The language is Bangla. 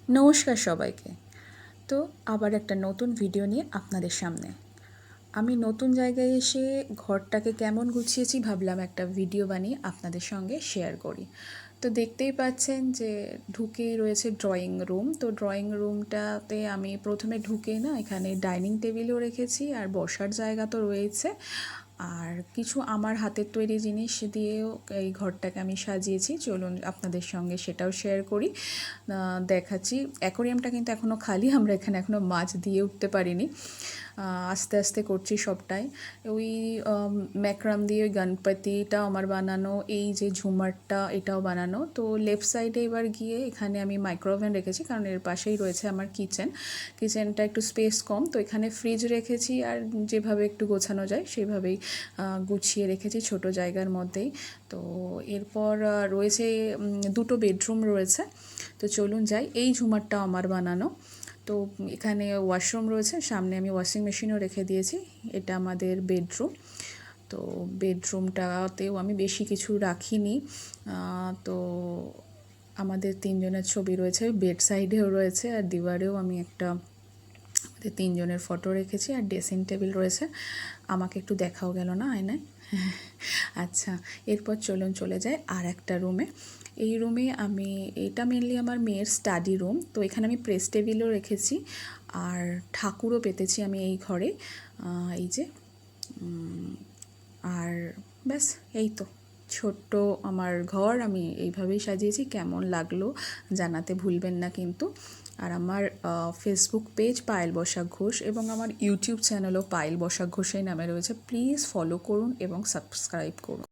নমস্কার সবাইকে। তো আবার একটা নতুন ভিডিও নিয়ে আপনাদের সামনে। আমি নতুন জায়গায় এসে ঘরটাকে কেমন গুছিয়েছি ভাবলাম একটা ভিডিও বানিয়ে আপনাদের সঙ্গে শেয়ার করি। তো দেখতেই পাচ্ছেন যে ঢুকেই রয়েছে ড্রয়িং রুম। তো ড্রয়িং রুমটাতে আমি প্রথমে ঢুকেই না এখানে ডাইনিং টেবিলও রেখেছি আর বসার জায়গা তো রয়েছে। আর কিছু আমার হাতের তৈরি জিনিস দিয়েও এই ঘরটাকে আমি সাজিয়েছি। চলুন আপনাদের সঙ্গে সেটাও শেয়ার করি। দেখাচ্ছি। অ্যাকোরিয়ামটা কিন্তু এখনও খালি, আমরা এখানে এখনও মাছ দিয়ে উঠতে পারিনি। আস্তে আস্তে করছি সবটাই। ওই ম্যাক্রাম দিয়ে ওই গণপতিটা আমার বানানো, এই যে ঝুমারটা এটাও বানানো। তো লেফট সাইডে এবার গিয়ে এখানে আমি মাইক্রোওভেন রেখেছি, কারণ এর পাশেই রয়েছে আমার কিচেনটা একটু স্পেস কম, তো এখানে ফ্রিজ রেখেছি আর যেভাবে একটু গোছানো যায় সেভাবেই গুছিয়ে রেখেছি ছোট জায়গার মধ্যেই। তো এরপর রয়েছে দুটো বেডরুম রয়েছে। তো চলুন যাই। এই ঝুমারটা আমার বানানো। তো এখানে ওয়াশরুম রয়েছে, সামনে আমি ওয়াশিং মেশিনও রেখে দিয়েছি। এটা আমাদের বেডরুম। তো বেডরুমটাতেও আমি বেশি কিছু রাখিনি। তো আমাদের তিনজনের ছবি রয়েছে, বেড সাইডেও রয়েছে আর দিওয়ারেও আমি একটা আমাদের তিনজনের ফটো রেখেছি আর ড্রেসিং টেবিল রয়েছে। আমাকে একটু দেখাও গেল না আয়নায়। আচ্ছা, এরপর চলুন চলে যাই আর একটা রুমে। এই রুমে আমি, এটা মেনলি আমার মেয়ের স্টাডি রুম। তো এখানে আমি প্রেস টেবিলও রেখেছি আর ঠাকুরও পেতেছি আমি এই ঘরে। এই যে আর ব্যাস, এই তো ছোট্ট আমার ঘর। আমি এইভাবেই সাজিয়েছি। কেমন লাগলো জানাতে ভুলবেন না কিন্তু। আর আমার ফেসবুক পেজ পায়েল বসাক ঘোষ এবং আমার ইউটিউব চ্যানেলও পায়েল বসাক ঘোষের নামে রয়েছে। প্লিজ ফলো করুন এবং সাবস্ক্রাইব করুন।